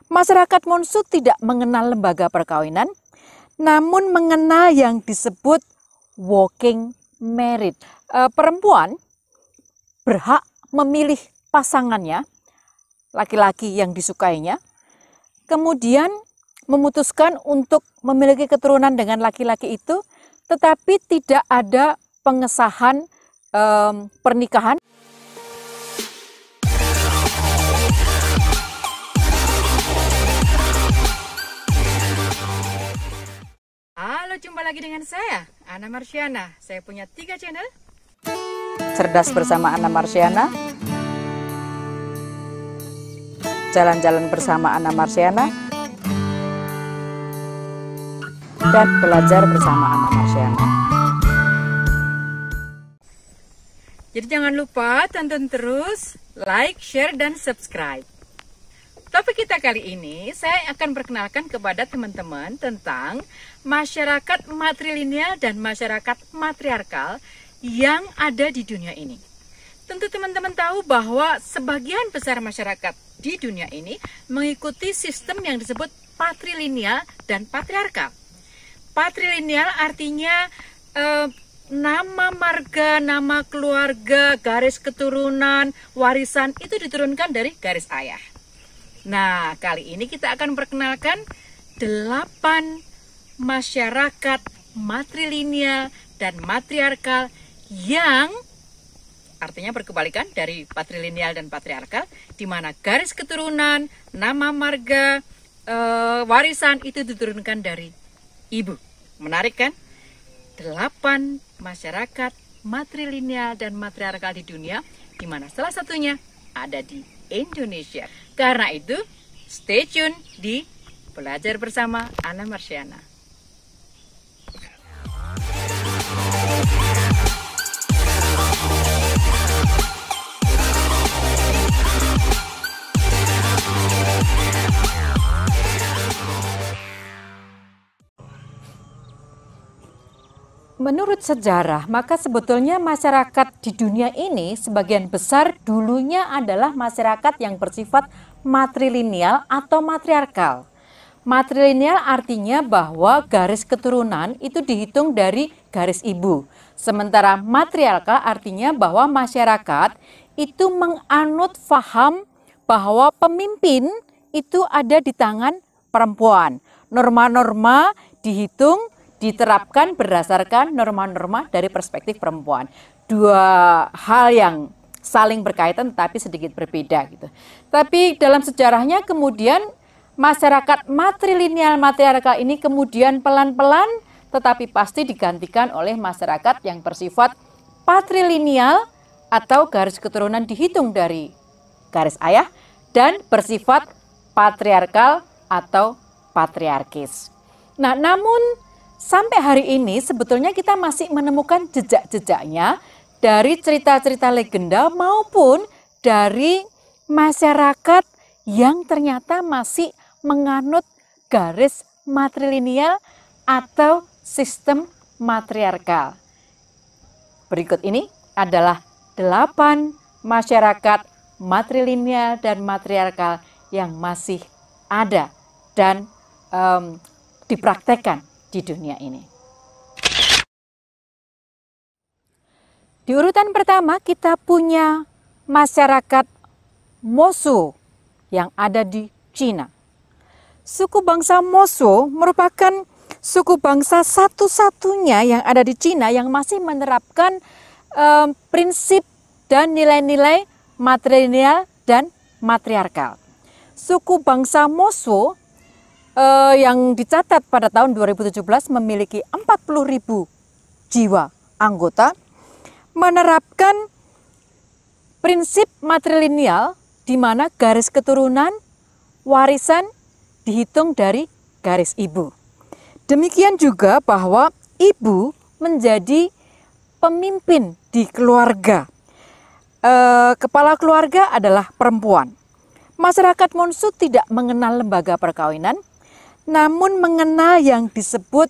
Masyarakat Monsu tidak mengenal lembaga perkawinan, namun mengenal yang disebut walking marriage. Perempuan berhak memilih pasangannya, laki-laki yang disukainya, kemudian memutuskan untuk memiliki keturunan dengan laki-laki itu, tetapi tidak ada pengesahan pernikahan. Halo, jumpa lagi dengan saya, Ana Marsyana. Saya punya 3 channel. Cerdas bersama Ana Marsyana, Jalan-jalan bersama Ana Marsyana, dan Belajar bersama Ana Marsyana. Jadi jangan lupa tonton terus, like, share, dan subscribe. Topik kita kali ini, saya akan perkenalkan kepada teman-teman tentang masyarakat matrilineal dan masyarakat matriarkal yang ada di dunia ini. Tentu teman-teman tahu bahwa sebagian besar masyarakat di dunia ini mengikuti sistem yang disebut patrilineal dan patriarkal. Patrilineal artinya nama marga, nama keluarga, garis keturunan, warisan itu diturunkan dari garis ayah. Nah, kali ini kita akan perkenalkan 8 masyarakat matrilineal dan matriarkal yang artinya berkebalikan dari patrilineal dan patriarkal, di mana garis keturunan, nama marga, warisan itu diturunkan dari ibu. Menarik kan? 8 masyarakat matrilineal dan matriarkal di dunia, di mana salah satunya ada di Indonesia. Karena itu, stay tune di Belajar bersama Ana Marsyana. Menurut sejarah, maka sebetulnya masyarakat di dunia ini sebagian besar dulunya adalah masyarakat yang bersifat matrilineal atau matriarkal. Matrilineal artinya bahwa garis keturunan itu dihitung dari garis ibu. Sementara matriarkal artinya bahwa masyarakat itu menganut faham bahwa pemimpin itu ada di tangan perempuan. Norma-norma dihitung, diterapkan berdasarkan norma-norma dari perspektif perempuan. 2 hal yang saling berkaitan tapi sedikit berbeda gitu. Tapi dalam sejarahnya kemudian masyarakat matrilineal matriarkal ini kemudian pelan-pelan tetapi pasti digantikan oleh masyarakat yang bersifat patrilineal atau garis keturunan dihitung dari garis ayah dan bersifat patriarkal atau patriarkis. Nah, namun sampai hari ini sebetulnya kita masih menemukan jejak-jejaknya dari cerita-cerita legenda maupun dari masyarakat yang ternyata masih menganut garis matrilineal atau sistem matriarkal. Berikut ini adalah 8 masyarakat matrilineal dan matriarkal yang masih ada dan dipraktekkan di dunia ini. Di urutan pertama kita punya masyarakat Mosu yang ada di Cina. Suku bangsa Mosu merupakan suku bangsa satu-satunya yang ada di Cina yang masih menerapkan prinsip dan nilai-nilai matrilineal dan matriarkal. Suku bangsa Mosu yang dicatat pada tahun 2017 memiliki 40.000 jiwa anggota, menerapkan prinsip matrilineal di mana garis keturunan warisan dihitung dari garis ibu. Demikian juga bahwa ibu menjadi pemimpin di keluarga. Kepala keluarga adalah perempuan. Masyarakat Monsu tidak mengenal lembaga perkawinan, namun mengenal yang disebut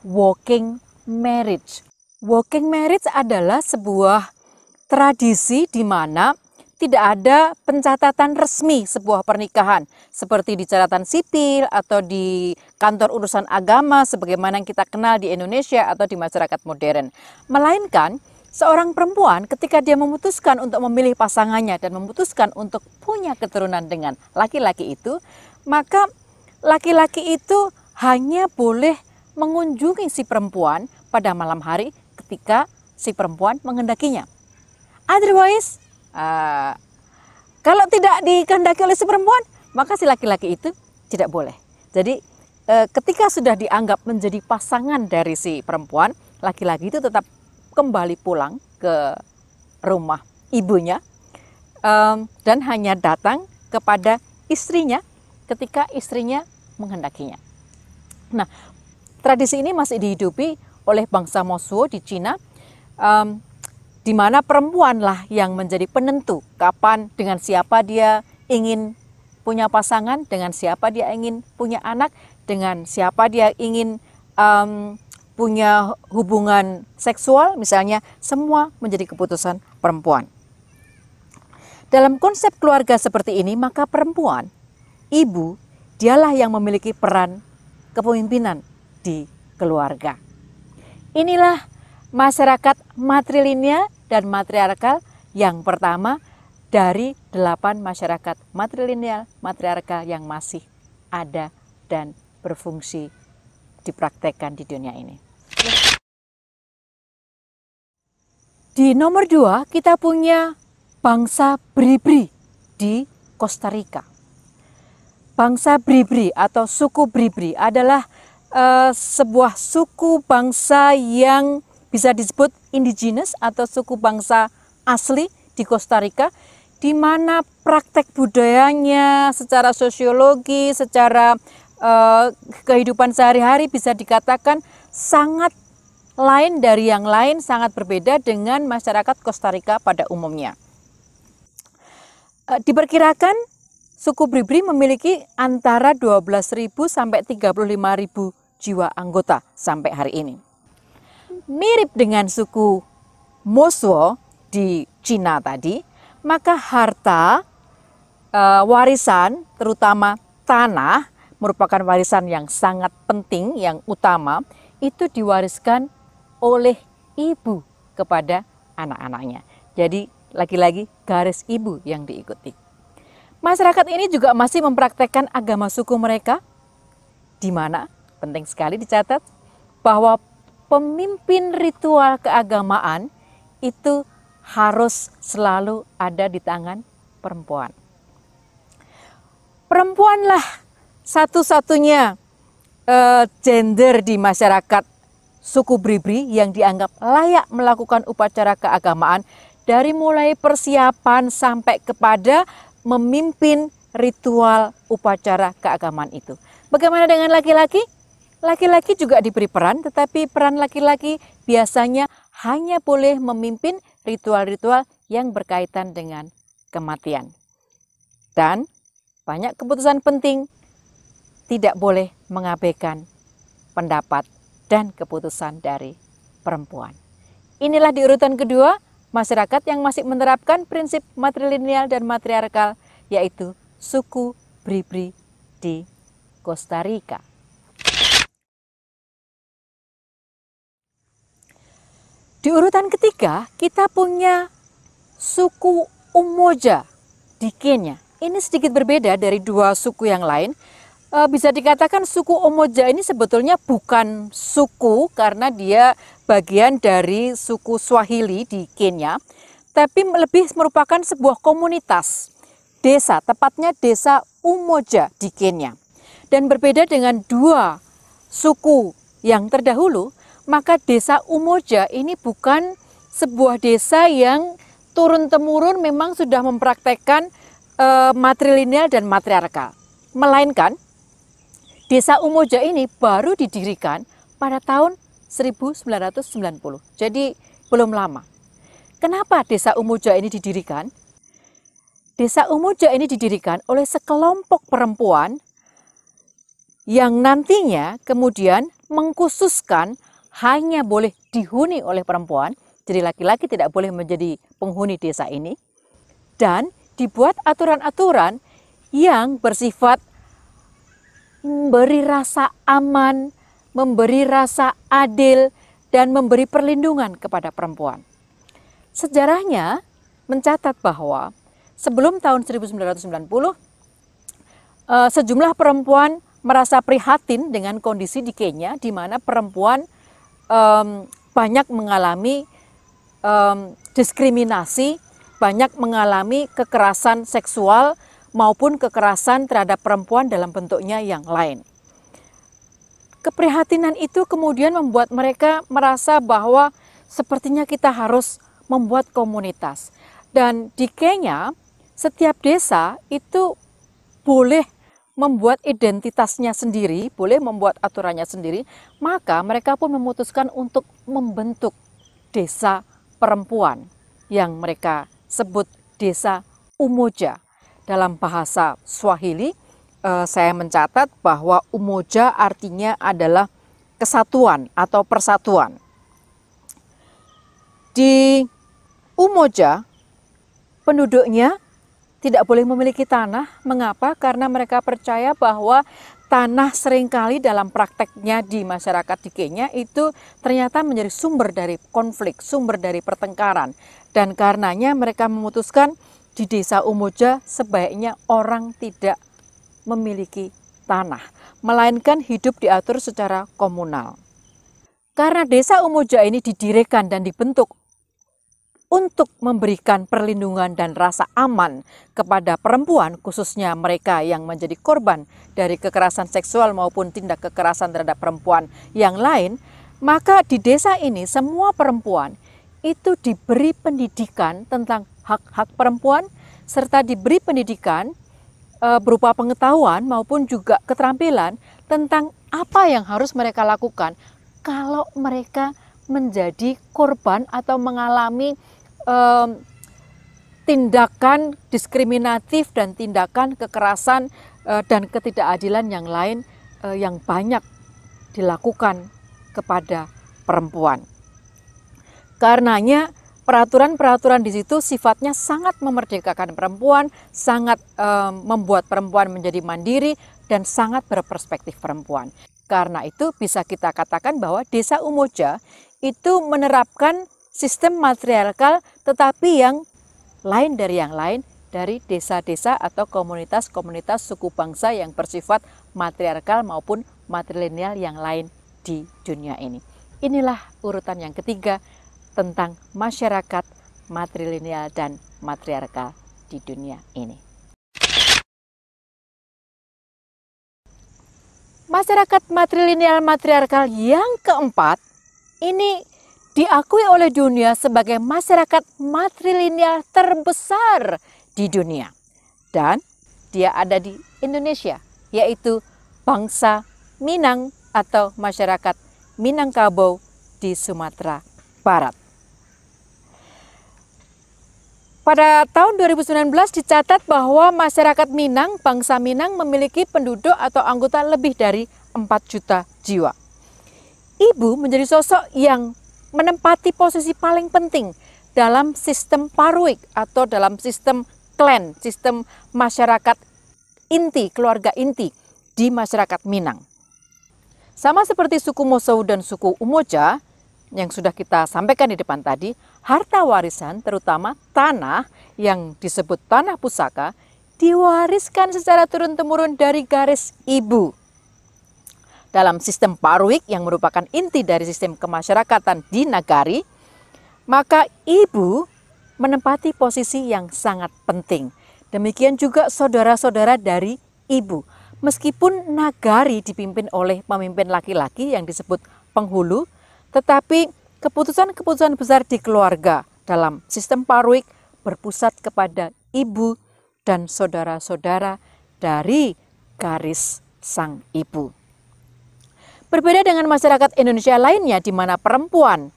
walking marriage. Walking marriage adalah sebuah tradisi di mana tidak ada pencatatan resmi sebuah pernikahan seperti di catatan sipil atau di kantor urusan agama sebagaimana yang kita kenal di Indonesia atau di masyarakat modern. Melainkan seorang perempuan ketika dia memutuskan untuk memilih pasangannya dan memutuskan untuk punya keturunan dengan laki-laki itu, maka laki-laki itu hanya boleh mengunjungi si perempuan pada malam hari ketika si perempuan menghendakinya. Otherwise, kalau tidak dikehendaki oleh si perempuan, maka si laki-laki itu tidak boleh. Jadi ketika sudah dianggap menjadi pasangan dari si perempuan, laki-laki itu tetap kembali pulang ke rumah ibunya dan hanya datang kepada istrinya ketika istrinya menghendakinya. Nah, tradisi ini masih dihidupi oleh bangsa Mosuo di Cina, di mana perempuanlah yang menjadi penentu kapan, dengan siapa dia ingin punya pasangan, dengan siapa dia ingin punya anak, dengan siapa dia ingin punya hubungan seksual, misalnya, semua menjadi keputusan perempuan. Dalam konsep keluarga seperti ini, maka perempuan, ibu, dialah yang memiliki peran kepemimpinan di keluarga. Inilah masyarakat matrilineal dan matriarkal yang pertama dari 8 masyarakat matrilineal matriarkal yang masih ada dan berfungsi dipraktekkan di dunia ini. Di nomor 2 kita punya bangsa Bribri di Costa Rica. Bangsa Bribri atau suku Bribri adalah sebuah suku bangsa yang bisa disebut indigenous atau suku bangsa asli di Costa Rica, di mana praktek budayanya secara sosiologi, secara kehidupan sehari-hari bisa dikatakan sangat lain dari yang lain, sangat berbeda dengan masyarakat Costa Rica pada umumnya. Diperkirakan suku Bribri memiliki antara 12.000 sampai 35.000 jiwa anggota sampai hari ini. Mirip dengan suku Mosuo di Cina tadi, maka harta warisan, terutama tanah, merupakan warisan yang sangat penting, yang utama, itu diwariskan oleh ibu kepada anak-anaknya. Jadi lagi-lagi garis ibu yang diikuti. Masyarakat ini juga masih mempraktekkan agama suku mereka, di mana penting sekali dicatat bahwa pemimpin ritual keagamaan itu harus selalu ada di tangan perempuan. Perempuanlah satu-satunya gender di masyarakat suku Bribri yang dianggap layak melakukan upacara keagamaan, dari mulai persiapan sampai kepada memimpin ritual upacara keagamaan itu. Bagaimana dengan laki-laki? Laki-laki juga diberi peran, tetapi peran laki-laki biasanya hanya boleh memimpin ritual-ritual yang berkaitan dengan kematian. Dan banyak keputusan penting tidak boleh mengabaikan pendapat dan keputusan dari perempuan. Inilah di urutan kedua, masyarakat yang masih menerapkan prinsip matrilineal dan matriarkal, yaitu suku Bribri di Costa Rica. Di urutan ketiga, kita punya suku Umoja di Kenya. Ini sedikit berbeda dari dua suku yang lain. Bisa dikatakan suku Umoja ini sebetulnya bukan suku karena dia bagian dari suku Swahili di Kenya, tapi lebih merupakan sebuah komunitas desa, tepatnya desa Umoja di Kenya. Dan berbeda dengan dua suku yang terdahulu, maka desa Umoja ini bukan sebuah desa yang turun-temurun memang sudah mempraktekkan matrilineal dan matriarkal, melainkan desa Umoja ini baru didirikan pada tahun 1990, jadi belum lama. Kenapa desa Umoja ini didirikan? Desa Umoja ini didirikan oleh sekelompok perempuan yang nantinya kemudian mengkhususkan hanya boleh dihuni oleh perempuan, jadi laki-laki tidak boleh menjadi penghuni desa ini. dan dibuat aturan-aturan yang bersifat memberi rasa aman, memberi rasa adil, dan memberi perlindungan kepada perempuan. Sejarahnya mencatat bahwa sebelum tahun 1990, sejumlah perempuan merasa prihatin dengan kondisi di Kenya, di mana perempuan banyak mengalami diskriminasi, banyak mengalami kekerasan seksual maupun kekerasan terhadap perempuan dalam bentuknya yang lain. Keprihatinan itu kemudian membuat mereka merasa bahwa sepertinya kita harus membuat komunitas. Dan di Kenya, setiap desa itu boleh membuat identitasnya sendiri, boleh membuat aturannya sendiri, maka mereka pun memutuskan untuk membentuk desa perempuan yang mereka sebut desa Umoja. Dalam bahasa Swahili, saya mencatat bahwa Umoja artinya adalah kesatuan atau persatuan. Di Umoja, penduduknya tidak boleh memiliki tanah. Mengapa? Karena mereka percaya bahwa tanah seringkali dalam prakteknya di masyarakat di Kenya itu ternyata menjadi sumber dari konflik, sumber dari pertengkaran. Dan karenanya mereka memutuskan di desa Umoja sebaiknya orang tidak memiliki tanah, melainkan hidup diatur secara komunal. Karena desa Umoja ini didirikan dan dibentuk untuk memberikan perlindungan dan rasa aman kepada perempuan, khususnya mereka yang menjadi korban dari kekerasan seksual maupun tindak kekerasan terhadap perempuan yang lain, maka di desa ini semua perempuan itu diberi pendidikan tentang hak-hak perempuan, serta diberi pendidikan berupa pengetahuan maupun juga keterampilan tentang apa yang harus mereka lakukan kalau mereka menjadi korban atau mengalami tindakan diskriminatif dan tindakan kekerasan dan ketidakadilan yang lain yang banyak dilakukan kepada perempuan. Karenanya peraturan-peraturan di situ sifatnya sangat memerdekakan perempuan, sangat membuat perempuan menjadi mandiri dan sangat berperspektif perempuan. Karena itu bisa kita katakan bahwa desa Umoja itu menerapkan sistem matriarkal tetapi yang lain dari yang lain dari desa-desa atau komunitas-komunitas suku bangsa yang bersifat matriarkal maupun matrilineal yang lain di dunia ini. Inilah urutan yang ketiga tentang masyarakat matrilineal dan matriarkal di dunia ini. Masyarakat matrilineal matriarkal yang keempat ini diakui oleh dunia sebagai masyarakat matrilineal terbesar di dunia. Dan dia ada di Indonesia, yaitu bangsa Minang atau masyarakat Minangkabau di Sumatera Barat. Pada tahun 2019 dicatat bahwa masyarakat Minang, bangsa Minang memiliki penduduk atau anggota lebih dari 4 juta jiwa. Ibu menjadi sosok yang menempati posisi paling penting dalam sistem paruik atau dalam sistem klan, sistem masyarakat inti, keluarga inti di masyarakat Minang. Sama seperti suku Mosau dan suku Umoja yang sudah kita sampaikan di depan tadi, harta warisan terutama tanah yang disebut tanah pusaka diwariskan secara turun-temurun dari garis ibu. Dalam sistem paruik yang merupakan inti dari sistem kemasyarakatan di nagari, maka ibu menempati posisi yang sangat penting. Demikian juga saudara-saudara dari ibu. Meskipun nagari dipimpin oleh pemimpin laki-laki yang disebut penghulu, tetapi keputusan-keputusan besar di keluarga dalam sistem paruik berpusat kepada ibu dan saudara-saudara dari garis sang ibu. Berbeda dengan masyarakat Indonesia lainnya di mana perempuan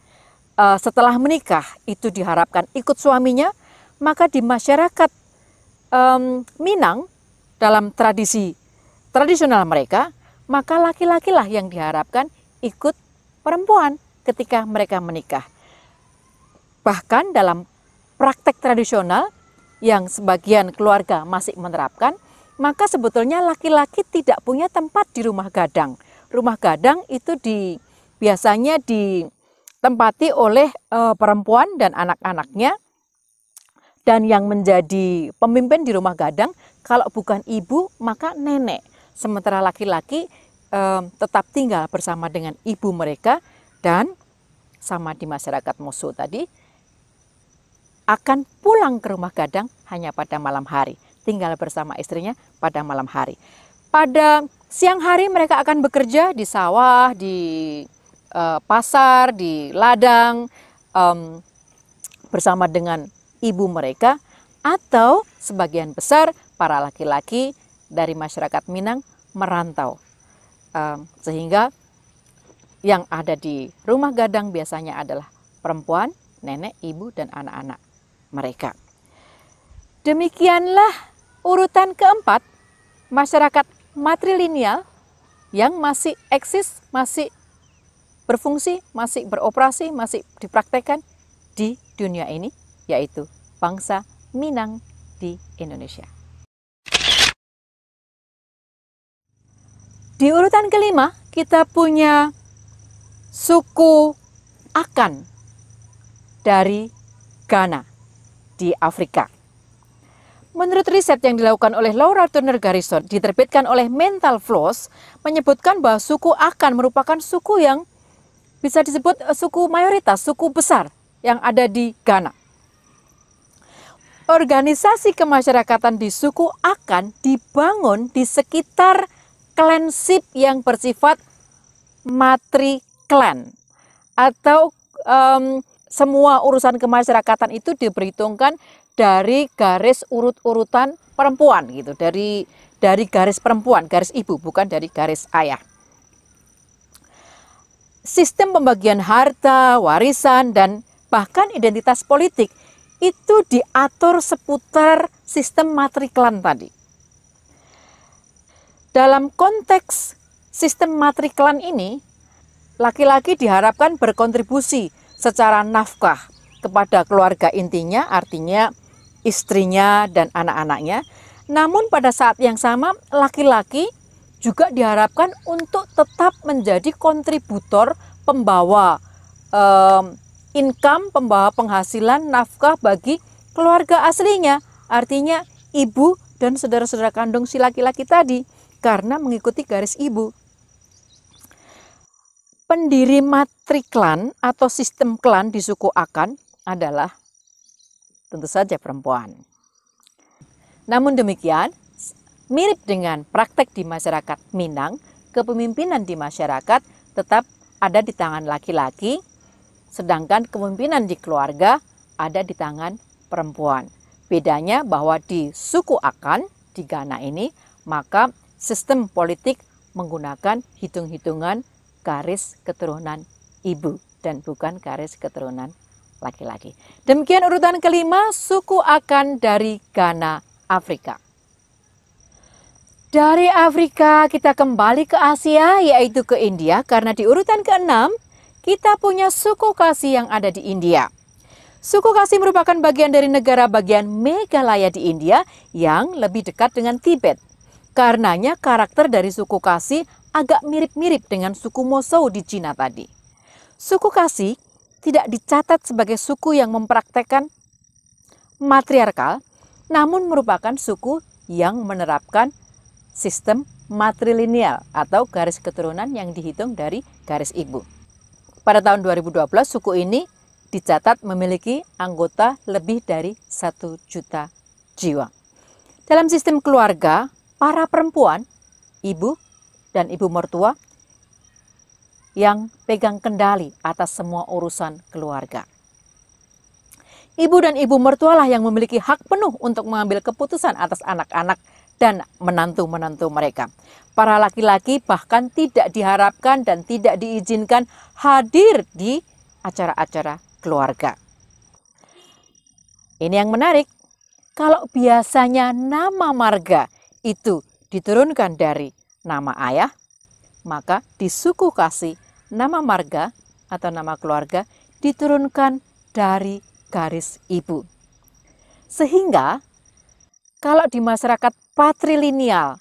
setelah menikah itu diharapkan ikut suaminya, maka di masyarakat Minang dalam tradisional mereka, maka laki-lakilah yang diharapkan ikut perempuan ketika mereka menikah. Bahkan dalam praktek tradisional, yang sebagian keluarga masih menerapkan, maka sebetulnya laki-laki tidak punya tempat di rumah gadang. Rumah gadang itu biasanya ditempati oleh perempuan dan anak-anaknya, dan yang menjadi pemimpin di rumah gadang kalau bukan ibu maka nenek. Sementara laki-laki tetap tinggal bersama dengan ibu mereka, dan sama di masyarakat Moso tadi akan pulang ke rumah gadang hanya pada malam hari, tinggal bersama istrinya pada malam hari. Pada siang hari mereka akan bekerja di sawah, di pasar, di ladang, bersama dengan ibu mereka, atau sebagian besar para laki-laki dari masyarakat Minang merantau. Sehingga yang ada di rumah gadang biasanya adalah perempuan, nenek, ibu, dan anak-anak mereka. Demikianlah urutan keempat, masyarakat matrilineal yang masih eksis, masih berfungsi, masih beroperasi, masih dipraktekkan di dunia ini, yaitu bangsa Minang di Indonesia. Di urutan kelima, kita punya suku Akan dari Ghana di Afrika. Menurut riset yang dilakukan oleh Laura Turner Garrison, diterbitkan oleh Mental Floss, menyebutkan bahwa suku Akan merupakan suku yang bisa disebut suku mayoritas, suku besar yang ada di Ghana. Organisasi kemasyarakatan di suku Akan dibangun di sekitar clanship yang bersifat matri-clan, atau semua urusan kemasyarakatan itu diperhitungkan dari garis urut-urutan perempuan gitu, dari garis perempuan, garis ibu, bukan dari garis ayah. Sistem pembagian harta, warisan, dan bahkan identitas politik itu diatur seputar sistem matri-clan tadi. Dalam konteks sistem matri-clan ini, laki-laki diharapkan berkontribusi secara nafkah kepada keluarga intinya, artinya istrinya dan anak-anaknya. Namun pada saat yang sama, laki-laki juga diharapkan untuk tetap menjadi kontributor, pembawa income, pembawa penghasilan nafkah bagi keluarga aslinya, artinya ibu dan saudara-saudara kandung si laki-laki tadi, karena mengikuti garis ibu. Pendiri matri-klan atau sistem klan di suku Akan adalah tentu saja perempuan. Namun demikian, mirip dengan praktek di masyarakat Minang, kepemimpinan di masyarakat tetap ada di tangan laki-laki, sedangkan kepemimpinan di keluarga ada di tangan perempuan. Bedanya bahwa di suku Akan, di Ghana ini, maka sistem politik menggunakan hitung-hitungan garis keturunan ibu dan bukan garis keturunan laki-laki. Demikian urutan kelima, suku Akan dari Ghana, Afrika. Dari Afrika kita kembali ke Asia, yaitu ke India, karena di urutan keenam kita punya suku Khasi yang ada di India. Suku Khasi merupakan bagian dari negara bagian Meghalaya di India yang lebih dekat dengan Tibet. Karenanya karakter dari suku Khasi agak mirip-mirip dengan suku Moso di Cina tadi. Suku Khasi tidak dicatat sebagai suku yang mempraktekkan matriarkal, namun merupakan suku yang menerapkan sistem matrilineal atau garis keturunan yang dihitung dari garis ibu. Pada tahun 2012, suku ini dicatat memiliki anggota lebih dari 1 juta jiwa. Dalam sistem keluarga, para perempuan, ibu dan ibu mertua yang pegang kendali atas semua urusan keluarga. Ibu dan ibu mertualah yang memiliki hak penuh untuk mengambil keputusan atas anak-anak dan menantu-menantu mereka. Para laki-laki bahkan tidak diharapkan dan tidak diizinkan hadir di acara-acara keluarga. Ini yang menarik. Kalau biasanya nama marga itu diturunkan dari nama ayah, maka di suku Khasi nama marga atau nama keluarga diturunkan dari garis ibu. Sehingga Kalau di masyarakat patrilineal,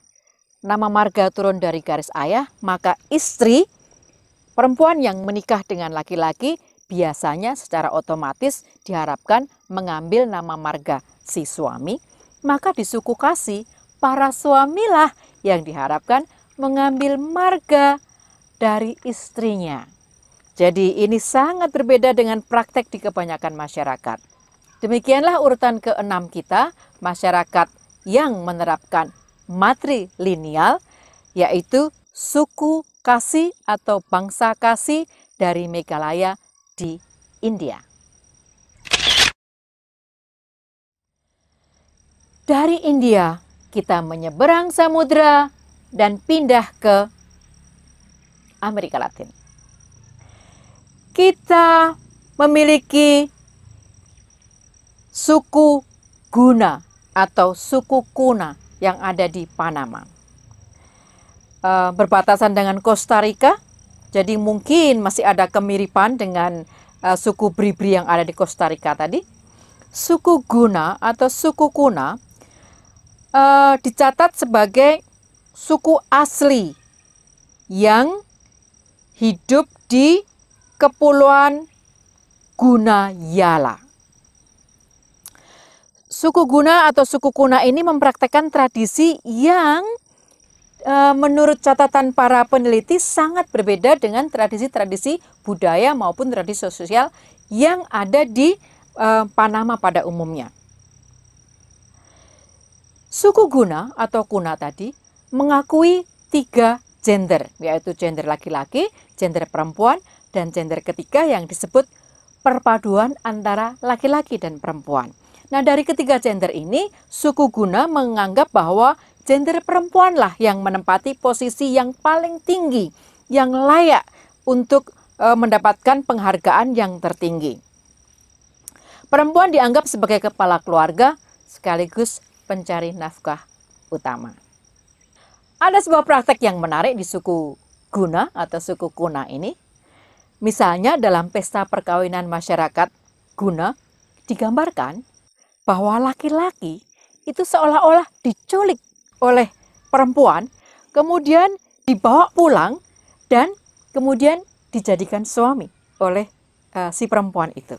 nama marga turun dari garis ayah, maka istri, perempuan yang menikah dengan laki-laki, biasanya secara otomatis diharapkan mengambil nama marga si suami. Maka di suku Kasi, para suamilah yang diharapkan mengambil marga dari istrinya. Jadi ini sangat berbeda dengan praktek di kebanyakan masyarakat. Demikianlah urutan ke-6 kita, masyarakat yang menerapkan matrilineal, yaitu suku Kasi atau bangsa Kasi dari Meghalaya di India. Dari India, kita menyeberang samudra dan pindah ke Amerika Latin. Kita memiliki suku Guna atau suku Kuna yang ada di Panama. Berbatasan dengan Costa Rica, jadi mungkin masih ada kemiripan dengan suku Bribri yang ada di Costa Rica tadi. Suku Guna atau suku Kuna dicatat sebagai suku asli yang hidup di Kepulauan Gunayala. Suku Guna atau suku Kuna ini mempraktekkan tradisi yang menurut catatan para peneliti sangat berbeda dengan tradisi-tradisi budaya maupun tradisi sosial yang ada di Panama pada umumnya. Suku Guna atau Kuna tadi mengakui 3 gender, yaitu gender laki-laki, gender perempuan, dan gender ketiga yang disebut perpaduan antara laki-laki dan perempuan. Nah, dari ketiga gender ini, suku Guna menganggap bahwa gender perempuanlah yang menempati posisi yang paling tinggi, yang layak untuk mendapatkan penghargaan yang tertinggi. Perempuan dianggap sebagai kepala keluarga sekaligus pencari nafkah utama. Ada sebuah praktek yang menarik di suku Guna atau suku Kuna ini. Misalnya dalam pesta perkawinan masyarakat Guna digambarkan bahwa laki-laki itu seolah-olah diculik oleh perempuan, kemudian dibawa pulang dan kemudian dijadikan suami oleh si perempuan itu.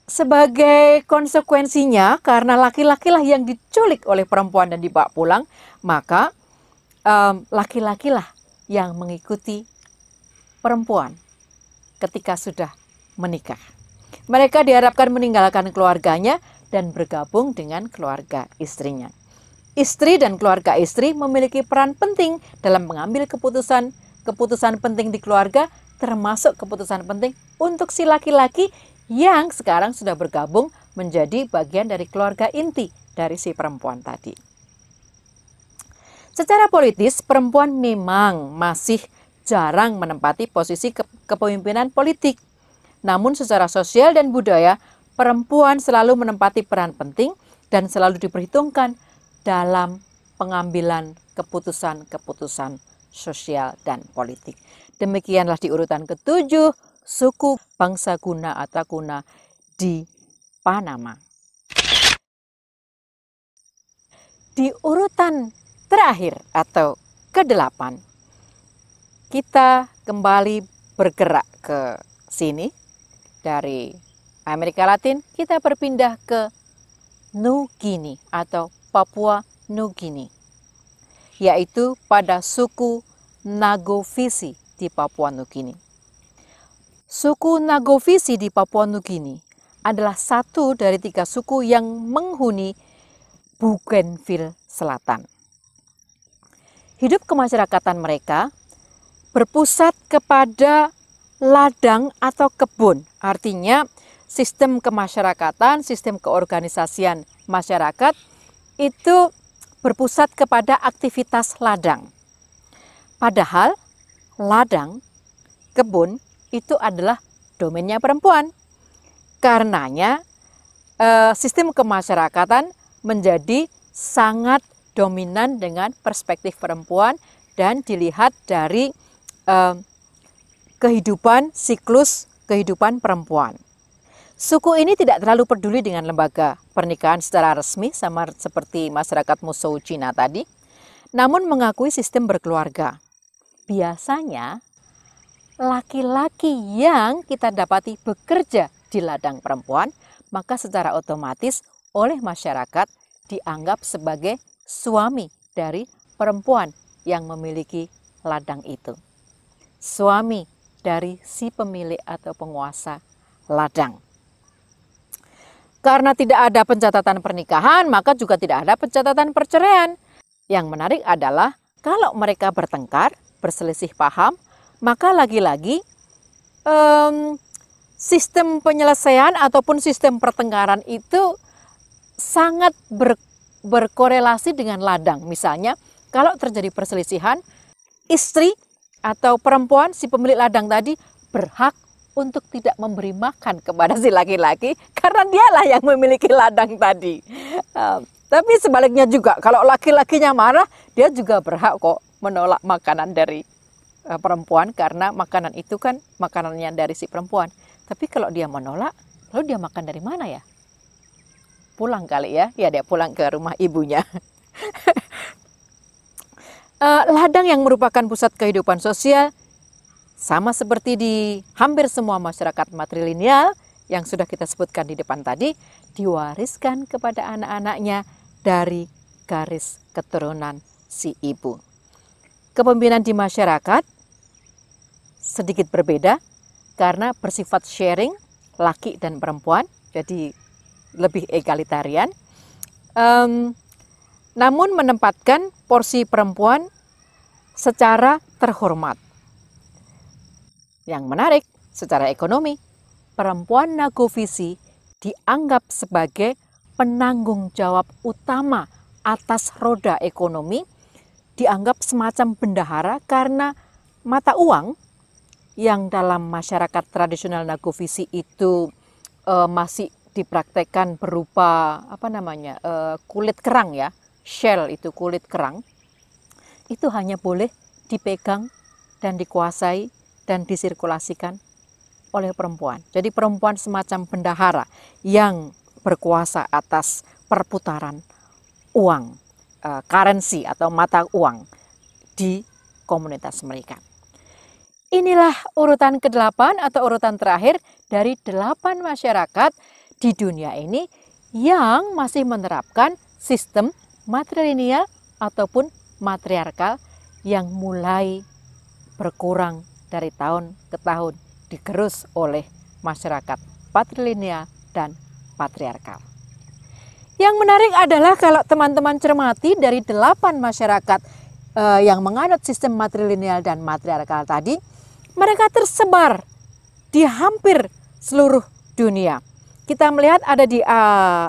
Sebagai konsekuensinya, karena laki-lakilah yang diculik oleh perempuan dan dibawa pulang, maka laki-lakilah yang mengikuti perempuan ketika sudah menikah. Mereka diharapkan meninggalkan keluarganya dan bergabung dengan keluarga istrinya. Istri dan keluarga istri memiliki peran penting dalam mengambil keputusan penting di keluarga, termasuk keputusan penting untuk si laki-laki yang sekarang sudah bergabung menjadi bagian dari keluarga inti dari si perempuan tadi. Secara politis, perempuan memang masih jarang menempati posisi kepemimpinan politik. Namun secara sosial dan budaya, perempuan selalu menempati peran penting dan selalu diperhitungkan dalam pengambilan keputusan-keputusan sosial dan politik. Demikianlah di urutan ke-7, suku bangsa Guna atau Kuna di Panama. Di urutan terakhir atau ke-8, kita kembali bergerak ke sini. Dari Amerika Latin, kita berpindah ke New Guinea atau Papua New Guinea, yaitu pada suku Nagovisi di Papua New Guinea. Suku Nagovisi di Papua New Guinea adalah satu dari 3 suku yang menghuni Bougainville Selatan. Hidup kemasyarakatan mereka berpusat kepada ladang atau kebun, artinya sistem kemasyarakatan, sistem keorganisasian masyarakat itu berpusat kepada aktivitas ladang. Padahal ladang, kebun itu adalah domainnya perempuan. Karenanya sistem kemasyarakatan menjadi sangat dominan dengan perspektif perempuan dan dilihat dari kehidupan siklus kehidupan perempuan. Suku ini tidak terlalu peduli dengan lembaga pernikahan secara resmi sama seperti masyarakat Musou Cina tadi, namun mengakui sistem berkeluarga. Biasanya laki-laki yang kita dapati bekerja di ladang perempuan, maka secara otomatis oleh masyarakat dianggap sebagai suami dari perempuan yang memiliki ladang itu. Suami dari si pemilik atau penguasa ladang. Karena tidak ada pencatatan pernikahan, maka juga tidak ada pencatatan perceraian. Yang menarik adalah kalau mereka bertengkar, berselisih paham, maka lagi-lagi sistem penyelesaian ataupun sistem pertengkaran itu sangat berkorelasi dengan ladang. Misalnya, kalau terjadi perselisihan, istri atau perempuan si pemilik ladang tadi berhak untuk tidak memberi makan kepada si laki-laki karena dialah yang memiliki ladang tadi. Tapi sebaliknya juga, kalau laki-lakinya marah, dia juga berhak kok menolak makanan dari perempuan karena makanan itu kan makanannya dari si perempuan. Tapi kalau dia menolak, lalu dia makan dari mana ya? Pulang kali ya, dia pulang ke rumah ibunya. Ladang yang merupakan pusat kehidupan sosial, sama seperti di hampir semua masyarakat matrilineal yang sudah kita sebutkan di depan tadi, diwariskan kepada anak-anaknya dari garis keturunan si ibu. Kepemimpinan di masyarakat sedikit berbeda karena bersifat sharing, laki dan perempuan, jadi lebih egalitarian. Namun menempatkan porsi perempuan secara terhormat. Yang menarik, secara ekonomi, perempuan Nagovisi dianggap sebagai penanggung jawab utama atas roda ekonomi, dianggap semacam bendahara karena mata uang yang dalam masyarakat tradisional Nagovisi itu masih dipraktekkan berupa kulit kerang ya, shell itu kulit kerang, itu hanya boleh dipegang dan dikuasai dan disirkulasikan oleh perempuan. Jadi perempuan semacam bendahara yang berkuasa atas perputaran uang, currency atau mata uang di komunitas mereka. Inilah urutan ke-8 atau urutan terakhir dari 8 masyarakat di dunia ini yang masih menerapkan sistem matrilineal ataupun matriarkal yang mulai berkurang dari tahun ke tahun digerus oleh masyarakat patrilineal dan patriarkal. Yang menarik adalah kalau teman-teman cermati dari 8 masyarakat yang menganut sistem matrilineal dan matriarkal tadi, mereka tersebar di hampir seluruh dunia. Kita melihat ada di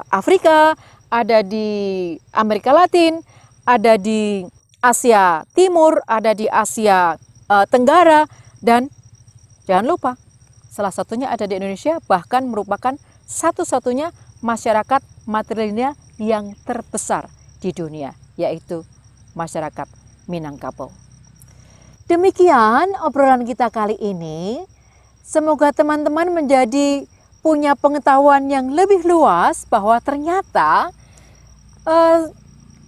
Afrika, ada di Amerika Latin, ada di Asia Timur, ada di Asia Tenggara, dan jangan lupa salah satunya ada di Indonesia, bahkan merupakan satu-satunya masyarakat matrilineal yang terbesar di dunia, yaitu masyarakat Minangkabau. Demikian obrolan kita kali ini. Semoga teman-teman menjadi punya pengetahuan yang lebih luas bahwa ternyata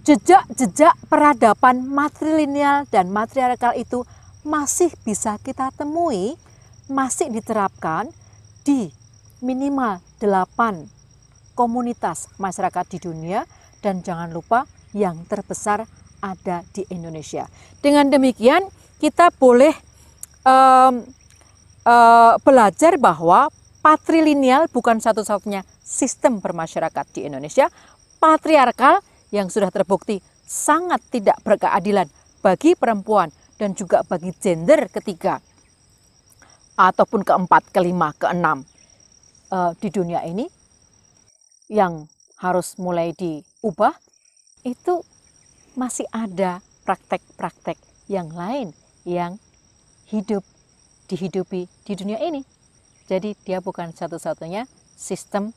jejak-jejak peradaban matrilineal dan matriarkal itu masih bisa kita temui, masih diterapkan di minimal 8 komunitas masyarakat di dunia, dan jangan lupa yang terbesar ada di Indonesia. Dengan demikian kita boleh belajar bahwa patrilineal bukan satu-satunya sistem bermasyarakat di Indonesia. Patriarkal yang sudah terbukti sangat tidak berkeadilan bagi perempuan dan juga bagi gender ketiga ataupun keempat, kelima, keenam di dunia ini, yang harus mulai diubah. Itu masih ada praktek-praktek yang lain yang dihidupi di dunia ini. Jadi dia bukan satu-satunya sistem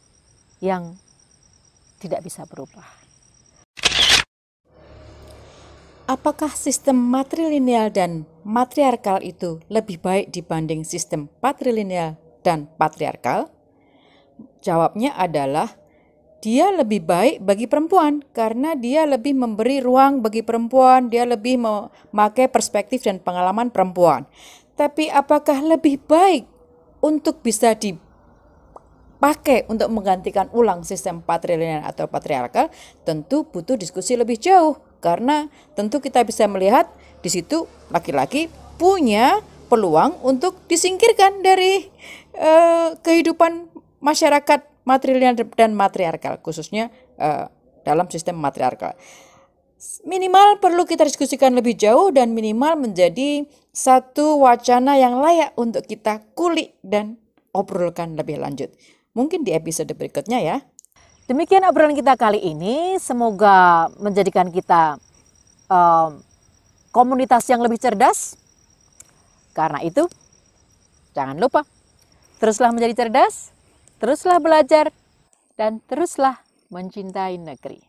yang tidak bisa berubah. Apakah sistem matrilineal dan matriarkal itu lebih baik dibanding sistem patrilineal dan patriarkal? Jawabnya adalah dia lebih baik bagi perempuan karena dia lebih memberi ruang bagi perempuan, dia lebih memakai perspektif dan pengalaman perempuan. Tapi apakah lebih baik untuk bisa dipakai untuk menggantikan ulang sistem patrilineal atau patriarkal? Tentu butuh diskusi lebih jauh karena tentu kita bisa melihat di situ laki-laki punya peluang untuk disingkirkan dari kehidupan masyarakat matrilineal dan matriarkal, khususnya dalam sistem matriarkal. Minimal perlu kita diskusikan lebih jauh dan minimal menjadi satu wacana yang layak untuk kita kulik dan obrolkan lebih lanjut. Mungkin di episode berikutnya ya. Demikian obrolan kita kali ini, semoga menjadikan kita komunitas yang lebih cerdas. Karena itu, jangan lupa, teruslah menjadi cerdas, teruslah belajar, dan teruslah mencintai negeri.